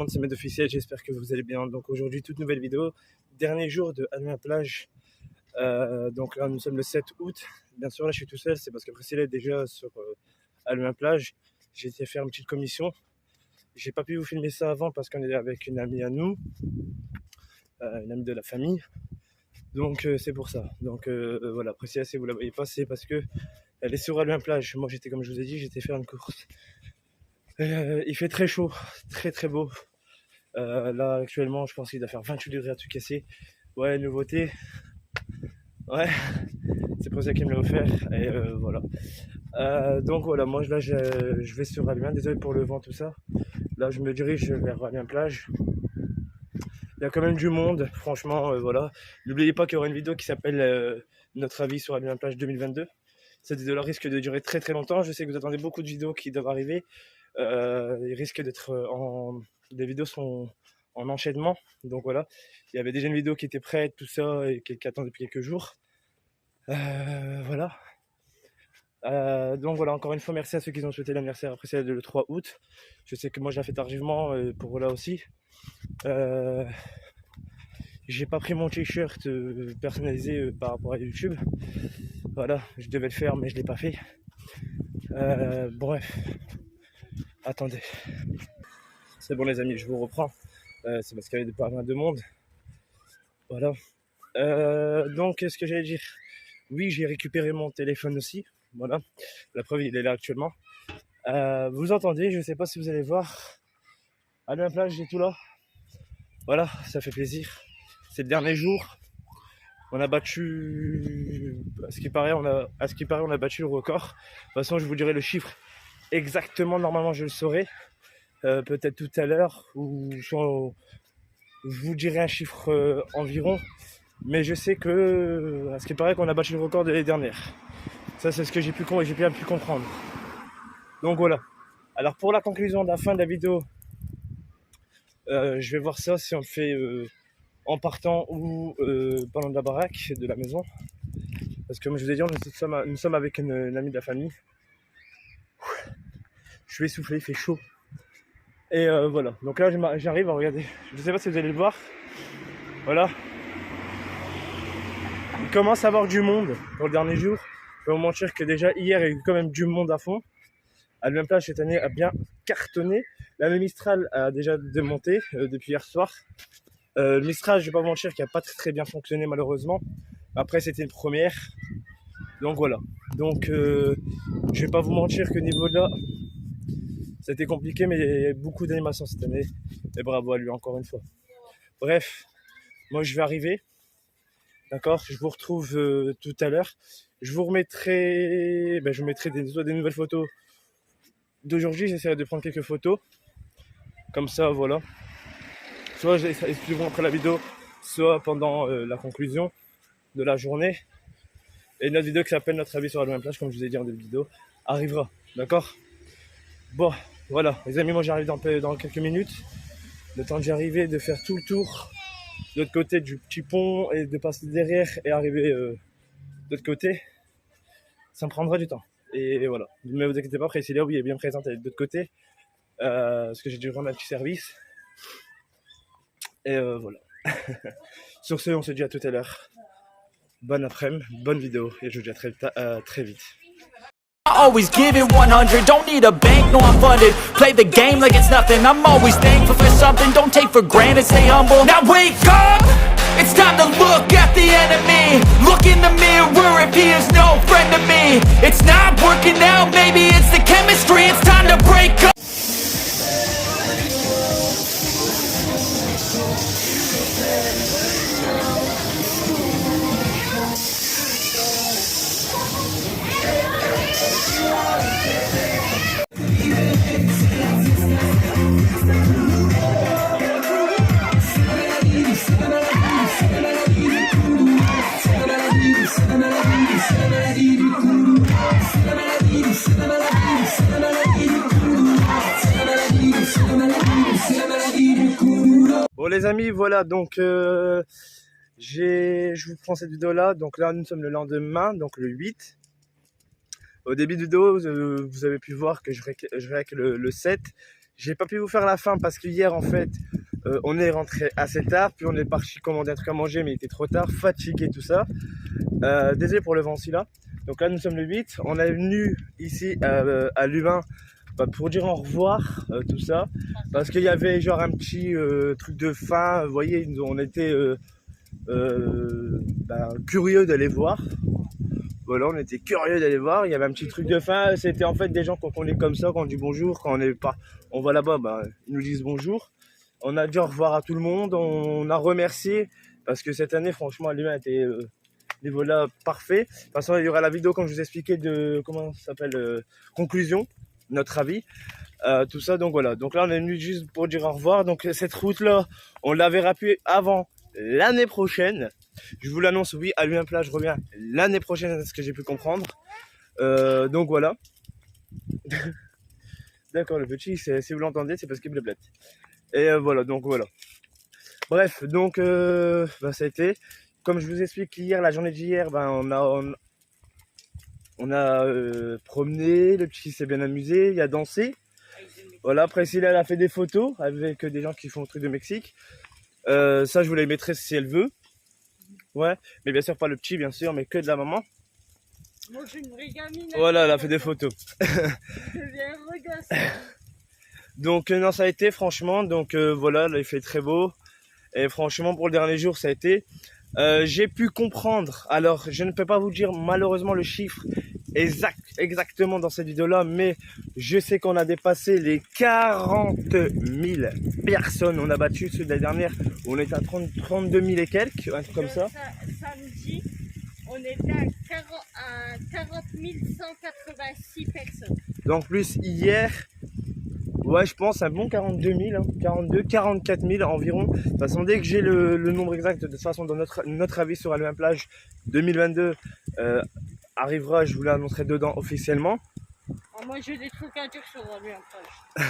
monde, c'est Med officiel, j'espère que vous allez bien. Donc aujourd'hui, toute nouvelle vidéo, dernier jour de Amiens-Plage. Donc là, nous sommes le 7 août. Bien sûr, là, je suis tout seul, c'est parce que Priscilla est déjà sur Amiens-Plage. J'ai été faire une petite commission. J'ai pas pu vous filmer ça avant parce qu'on est avec une amie à nous, une amie de la famille. Donc c'est pour ça. Donc voilà, Priscilla, si vous la voyez pas, c'est parce que elle est sur Amiens-Plage. Moi, j'étais, comme je vous ai dit, j'étais faire une course. Il fait très chaud, très très beau. Là actuellement je pense qu'il doit faire 28 degrés à tout casser. Ouais, nouveauté. Ouais, c'est pour ça qu'il me l'a offert. Et voilà. Donc voilà, moi là je vais sur Amiens. Désolé pour le vent, tout ça. Là je me dirige vers Amiens-Plage. Il y a quand même du monde, franchement, voilà. N'oubliez pas qu'il y aura une vidéo qui s'appelle Notre avis sur Amiens-Plage 2022. Cette vidéo-là risque de durer très très longtemps. Je sais que vous attendez beaucoup de vidéos qui doivent arriver. Il risque d'être des vidéos sont en enchaînement, donc voilà, il y avait déjà une vidéo qui était prête, tout ça, et qui attend depuis quelques jours. Voilà. Donc voilà, encore une fois, merci à ceux qui ont souhaité l'anniversaire après celle le 3 août. Je sais que moi je l'ai fait tardivement pour là aussi. J'ai pas pris mon t-shirt personnalisé par rapport à YouTube. Voilà, je devais le faire mais je l'ai pas fait. Bref. Attendez. C'est bon les amis, je vous reprends. C'est parce qu'il y avait pas mal de monde. Voilà. Donc, qu'est-ce que j'allais dire? Oui, j'ai récupéré mon téléphone aussi. Voilà. La preuve, il est là actuellement. Vous entendez, je ne sais pas si vous allez voir. À la plage, j'ai tout là. Voilà, ça fait plaisir. C'est le dernier jour. On a battu... À ce qui paraît, on a battu le record. De toute façon, je vous dirai le chiffre exactement. Normalement, je le saurai. Peut-être tout à l'heure. Ou je vous dirai un chiffre environ. Mais je sais que, à ce qui paraît, qu'on a battu le record de l'année dernière. Ça, c'est ce que j'ai bien pu comprendre. Donc voilà. Alors pour la conclusion de la fin de la vidéo, je vais voir ça si on le fait en partant ou pendant de la baraque de la maison. Parce que comme je vous ai dit, nous sommes avec une amie de la famille. Je suis essoufflé, il fait chaud. Et voilà. Donc là, j'arrive à regarder. Je ne sais pas si vous allez le voir. Voilà. Il commence à avoir du monde pour le dernier jour. Je vais vous mentir que déjà hier, il y a eu quand même du monde à fond. Amiens-Plage cette année a bien cartonné. La Mistral a déjà démonté depuis hier soir. Le Mistral, je ne vais pas vous mentir, qui n'a pas très bien fonctionné malheureusement. Après, c'était une première. Donc voilà. Donc je ne vais pas vous mentir que niveau de là, c'était compliqué, mais il y a beaucoup d'animation cette année. Et bravo à lui encore une fois. Bref, moi je vais arriver. D'accord, je vous retrouve tout à l'heure. Je vous remettrai, je mettrai soit des nouvelles photos d'aujourd'hui. J'essaierai de prendre quelques photos. Comme ça, voilà. Soit expliqueront après la vidéo, soit pendant la conclusion de la journée. Et une autre vidéo qui s'appelle Notre avis sur Amiens-Plage, comme je vous ai dit en début de vidéo, arrivera. D'accord. Bon, voilà. Les amis, moi j'arrive dans quelques minutes. Le temps d'y arriver, de faire tout le tour de l'autre côté du petit pont et de passer derrière et arriver de l'autre côté, ça me prendra du temps. Et voilà. Mais vous inquiétez pas, Priscilla, oui, elle est bien présente, elle est de l'autre côté. Parce que j'ai dû rendre un petit service. Et voilà. Sur ce, on se dit à tout à l'heure. Bonne après-midi, bonne vidéo. Et je vous dis à très vite. I always give it 100, don't need a bank, no I'm funded. Play the game like it's nothing, I'm always thankful for something. Don't take for granted, stay humble. Now wake up, it's time to look at the enemy. Look in the mirror if he is no friend to me. It's not working out, maybe it's the chemistry. It's time to break up. Bon les amis, voilà, donc je vous prends cette vidéo là. Donc là nous sommes le lendemain, donc le 8. Au début de vidéo, vous avez pu voir que je règle le 7. J'ai pas pu vous faire la fin parce que hier en fait on est rentré assez tard, puis on est parti commander un truc à manger mais il était trop tard, fatigué tout ça. Désolé pour le vent aussi là. Donc là nous sommes le 8, on est venu ici à Louvain pour dire au revoir, tout ça. Parce qu'il y avait genre un petit truc de fin, vous voyez, on était curieux d'aller voir. Voilà, on était curieux d'aller voir, il y avait un petit truc de fin, c'était en fait des gens qu'on connaît comme ça, quand on dit bonjour, quand on va là-bas, ils nous disent bonjour. On a dit au revoir à tout le monde, on a remercié, parce que cette année, franchement, Louvain était niveau là parfait. De toute façon, il y aura la vidéo, comme je vous expliquais, de, comment ça s'appelle, conclusion, notre avis, tout ça, donc voilà. Donc là, on est venu juste pour dire au revoir, donc cette route-là, on l'avait rappelée avant l'année prochaine. Je vous l'annonce, oui, à Louvain Plage, je reviens l'année prochaine, c'est ce que j'ai pu comprendre. Donc voilà. D'accord, le petit, si vous l'entendez, c'est parce qu'il blablate. Et voilà, donc voilà. Bref, donc ça a été. Comme je vous explique hier, la journée d'hier, on a promené, le petit s'est bien amusé, il a dansé. Voilà, après Priscilla, elle a fait des photos avec des gens qui font un truc de Mexique. Ça, je vous les mettrai si elle veut. Ouais, mais bien sûr pas le petit, bien sûr, mais que de la maman. Moi, j'ai une vraie gamine. Voilà, elle a fait des photos. Je deviens regosse. Donc non, ça a été franchement, donc voilà, là, il fait très beau. Et franchement, pour le dernier jour, ça a été. J'ai pu comprendre, alors je ne peux pas vous dire malheureusement le chiffre exactement dans cette vidéo-là, mais je sais qu'on a dépassé les 40 000 personnes. On a battu celui de la dernière, où on était à 32 000 et quelques, un truc comme ça. Samedi, on était à 40 186 personnes. Donc plus hier, ouais, je pense un bon 42 000, hein, 42, 44 000 environ. De toute façon, dès que j'ai le nombre exact, de toute façon, dans notre avis sur Louvain Plage 2022 arrivera, je vous l'annoncerai dedans officiellement. Alors moi, j'ai des trucs à dire sur Louvain Plage.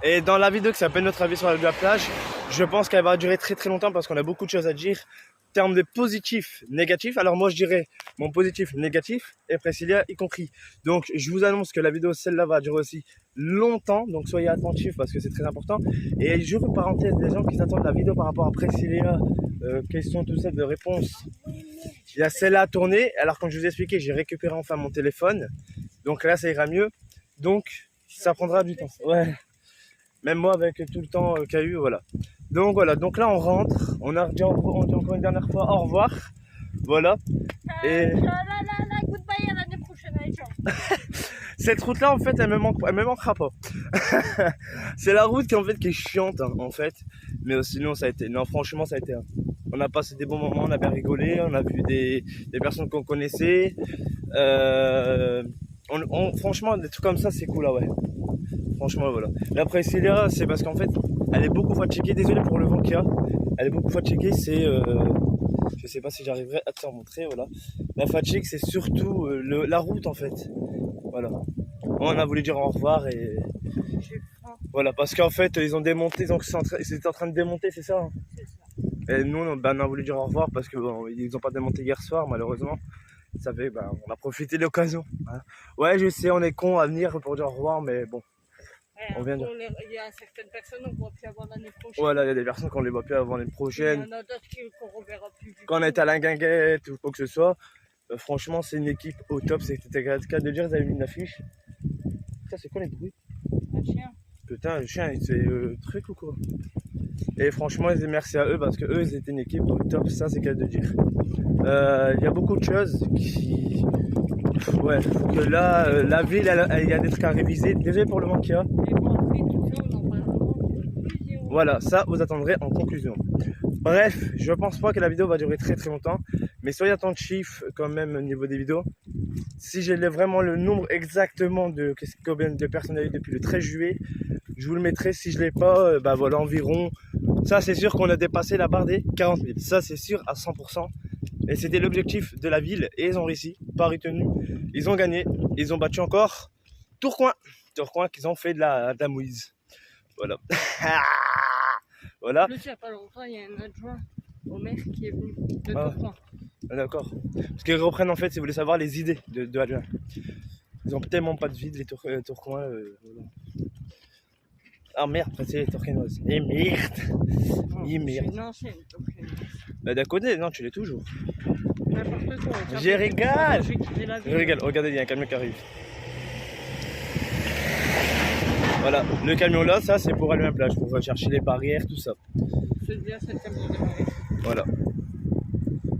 Et dans la vidéo qui s'appelle notre avis sur la Louvain Plage, je pense qu'elle va durer très très longtemps parce qu'on a beaucoup de choses à dire. En termes de positif, négatif, alors moi je dirais mon positif, négatif et Priscilla y compris. Donc je vous annonce que la vidéo celle-là va durer aussi longtemps, donc soyez attentifs parce que c'est très important. Et j'ouvre parenthèse, des gens qui s'attendent la vidéo par rapport à Priscilla, questions tout ça de réponse. Il y a celle-là à tourner, alors comme je vous ai expliqué, j'ai récupéré enfin mon téléphone, donc là ça ira mieux, donc ça prendra du temps. Ouais. Même moi avec tout le temps qu'il y a eu, voilà. Donc voilà, donc là on rentre, on dit encore une dernière fois au revoir, voilà. Et goodbye à l'année prochaine les gens. cette route là en fait elle me manquera pas. C'est la route qui en fait qui est chiante hein, en fait, mais sinon ça a été, non franchement ça a été, on a passé des bons moments, on a bien rigolé, on a vu des personnes qu'on connaissait, franchement des trucs comme ça c'est cool là ouais. Franchement voilà. Là Priscilla c'est parce qu'en fait elle est beaucoup fatiguée, désolé pour le vent qu'il y a. Elle est beaucoup fatiguée, c'est je sais pas si j'arriverai à te montrer, voilà. La fatigue c'est surtout la route en fait. Voilà. On a voulu dire au revoir et voilà parce qu'en fait ils ont démonté, donc ils étaient en train de démonter, c'est ça hein. C'est ça. Et nous on a voulu dire au revoir parce que ils ont pas démonté hier soir malheureusement. Ça fait on a profité de l'occasion. Hein. Ouais je sais on est con à venir pour dire au revoir mais bon. On vient il y a certaines personnes qu'on ne voit plus avant l'année prochaine. Voilà, il y a des personnes qu'on ne les voit plus avant l'année prochaine. Il y en a d'autres qu'on ne reverra plus. Quand on est à la guinguette ou quoi que ce soit, franchement, c'est une équipe au top. C'était le cas de dire, ils avaient mis une affiche. Putain, c'est quoi les bruits? Un chien. Putain, le chien, c'est truc ou quoi? Et franchement, merci à eux parce que eux, ils étaient une équipe au top. Ça, c'est le cas de dire. Il y a beaucoup de choses qui. Ouais, faut que là, la ville, il y a des trucs à réviser. Désolé pour le manque qu'il y a. Voilà, ça vous attendrez en conclusion. Bref, je pense pas que la vidéo va durer très très longtemps, mais soyez attentifs quand même au niveau des vidéos. Si j'ai vraiment le nombre exactement de combien de personnes il y a eu depuis le 13 juillet, je vous le mettrai. Si je l'ai pas, voilà, environ. Ça c'est sûr qu'on a dépassé la barre des 40 000. Ça c'est sûr à 100%. Et c'était l'objectif de la ville et ils ont réussi, pas retenu. Ils ont gagné, ils ont battu encore Tourcoing qu'ils ont fait de la mouise. Voilà. Voilà. Plus, il n'y a pas longtemps, il y a un adjoint au maire qui est venu de Tourcoing. D'accord. Parce qu'ils reprennent en fait, si vous voulez savoir, les idées de adjoint. Ils ont tellement pas de vide, les Tourcoing. Voilà. Ah merde, c'est Torquenoise. Et merde. Et C'est merde. une ancienne, Torquenoise. Bah d'un côté, non, tu l'es toujours. N'importe quoi. Je régale. J'ai quitté la Je ville. regarde, regardez, il y a un camion qui arrive. Voilà, le camion là, ça c'est pour allumer un plage, pour chercher les barrières, tout ça. C'est bien cette camion démarrée. Voilà.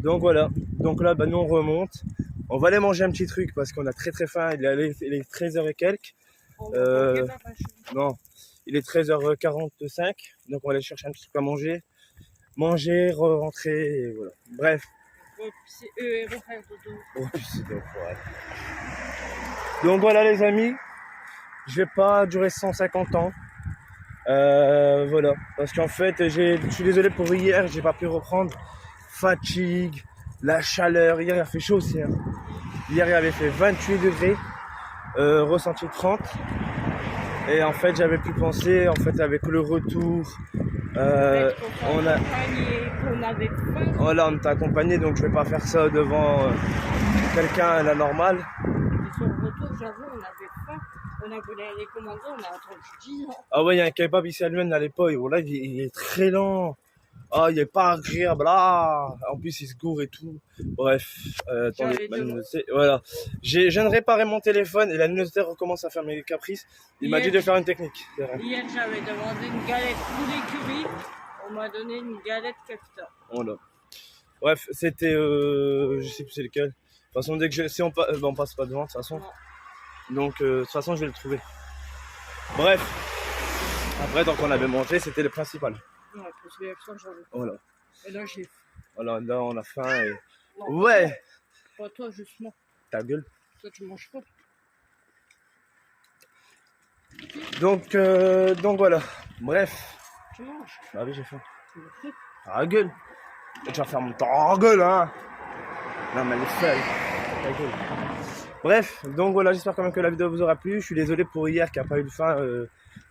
Donc voilà. Donc là, bah, nous on remonte. On va aller manger un petit truc parce qu'on a très très faim. Il est 13h et quelques. On Euh, va pas chez nous. Non, il est 13h45. Donc on va aller chercher un petit truc à manger. Manger, rentrer, et voilà. Bref. Ouais, c'est eux et refaire dodo. Oh, putain, ouais. Donc voilà les amis. Je vais pas durer 150 ans. Voilà. Parce qu'en fait, je suis désolé pour hier, j'ai pas pu reprendre. Fatigue, la chaleur. Hier il a fait chaud aussi. Hein. Hier il avait fait 28 degrés. Ressenti 30. Et en fait j'avais pu penser, en fait avec le retour, on a... qu'on avait faim. Voilà, on t'a accompagné, donc je vais pas faire ça devant quelqu'un à la normale. Et sur le retour, j'avoue, on avait faim. On a voulu aller commander, on a attendu 10 ans. Ah ouais, il y a un kebab ici à Lyon à l'époque. Bon, là, il est très lent. Ah, il est pas agréable. Ah, en plus, il se gourre et tout. Bref, attendez, J'avais ma deux luminosité, voilà. Je viens de réparer mon téléphone et la luminosité recommence à faire mes caprices. Il m'a dit de faire une technique. C'est vrai. Hier, j'avais demandé une galette poulet curry. On m'a donné une galette kefta. Voilà. Bref, c'était, je sais plus c'est lequel. De toute façon, dès que si on passe pas devant, de toute façon. Non. Donc, de toute façon, je vais le trouver. Bref. Après, tant qu'on avait mangé, c'était le principal. Ouais, parce que ça, j'avais faim. Voilà. Et là, j'ai faim. Voilà, là, on a faim et... Non, Ouais. pas toi, justement. Ta gueule. Toi, tu manges pas. Donc voilà. Bref. Tu manges. Ah oui, j'ai faim. Tu le fais. Ta gueule. Et tu vas faire mon ta gueule, hein. Non, mais elle est seule. Ta gueule. Bref, donc voilà, j'espère quand même que la vidéo vous aura plu. Je suis désolé pour hier qui n'a pas eu de faim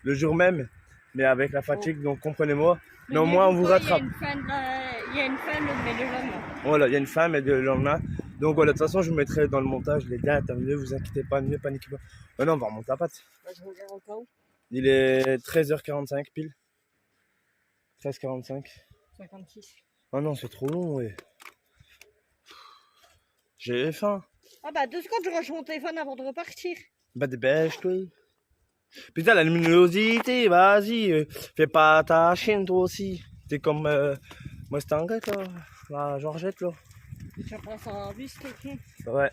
le jour même, mais avec la fatigue, donc comprenez-moi. Mais au moins, on vous rattrape. Il y a une fin le lendemain. Voilà, il y a une fin, mais le lendemain. Donc voilà, de toute façon, je vous mettrai dans le montage les dates. Ne vous inquiétez pas, ne paniquez pas. Maintenant, on va remonter la pâte. Bah, je regarde encore. Il est 13h45 pile. 13h45. 56. Oh non, c'est trop long, ouais. J'ai faim. Ah bah 2 secondes, je range mon téléphone avant de repartir. Bah dépêche-toi. Putain, la luminosité, vas-y. Fais pas ta chienne, toi aussi. T'es comme Mustang, toi. La Georgette, là. Tu vas passer en bus, quelqu'un. Ouais.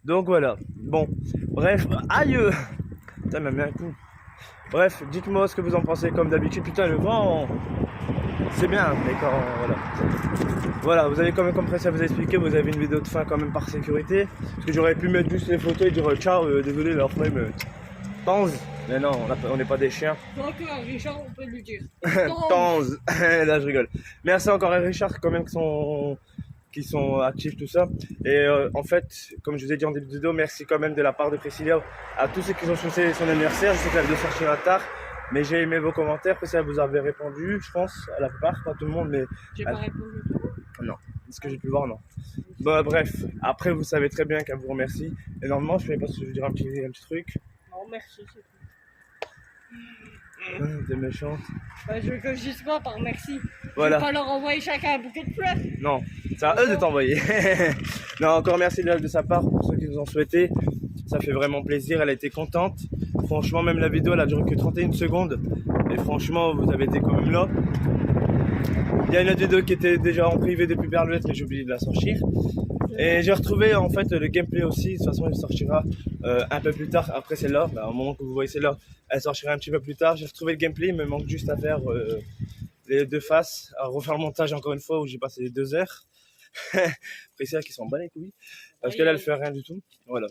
Donc voilà. Bon. Bref. Aïe. Putain, m'a mis un coup. Bref, dites-moi ce que vous en pensez comme d'habitude. Putain, le vent, c'est bien, mais quand... Voilà. Voilà, vous avez quand même compris ça, vous expliquer, vous avez une vidéo de fin quand même par sécurité. Parce que j'aurais pu mettre juste les photos et dire ciao, désolé, leur même Tanz. Mais non, on n'est pas des chiens. Donc, Richard, on peut lui dire. Tanz. Là, je rigole. Merci encore à Richard quand même qui sont actifs, tout ça. Et en fait, comme je vous ai dit en début de vidéo, merci quand même de la part de Priscilla à tous ceux qui ont souhaité son anniversaire. Je sais que la vidéo sortira tard, mais j'ai aimé vos commentaires. Priscilla vous avez répondu, je pense, à la plupart, pas tout le monde, mais... J'ai pas répondu. Non, ce que j'ai pu voir, non. Bah, bref, après vous savez très bien qu'elle vous remercie énormément. Je ne sais pas si je veux dire un petit truc. Non, merci, c'est tout. T'es méchante. Bah, je veux que je dise quoi par merci. Voilà. Je vais pas leur envoyer chacun un bouquet de fleurs. Non, c'est à eux de t'envoyer. Non, encore merci de sa part pour ceux qui nous ont souhaité. Ça fait vraiment plaisir, elle a été contente. Franchement, même la vidéo, elle a duré que 31 secondes. Et franchement, vous avez été quand même là. Il y a une autre vidéo qui était déjà en privé depuis Berluette, mais j'ai oublié de la sortir. Et j'ai retrouvé en fait le gameplay aussi. De toute façon, il sortira un peu plus tard après celle-là. Bah, au moment que vous voyez celle-là, elle sortira un petit peu plus tard. J'ai retrouvé le gameplay, il me manque juste à faire les deux faces, à refaire le montage encore une fois où j'ai passé 2 heures. Priscilla qui s'en bat les couilles parce que là, elle fait rien du tout. Voilà.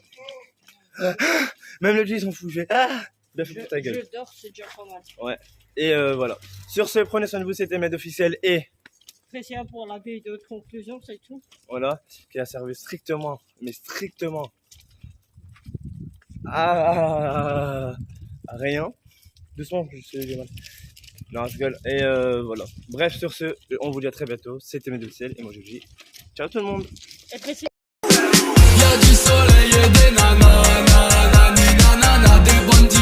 Même le petit, ils s'en fout. Bien fait pour ta gueule. Je dors, c'est déjà pas mal. Ouais. Et voilà. Sur ce, prenez soin de vous, c'était Med Officiel et Apprécié pour la vidéo de conclusion, c'est tout. voilà, qui a servi strictement, mais strictement à rien. Doucement, je sais mal. Non, je rigole. Et voilà. Bref, sur ce, on vous dit à très bientôt. C'était Med Officiel et moi je vous dis ciao tout le monde. Et précis. Y'a du soleil.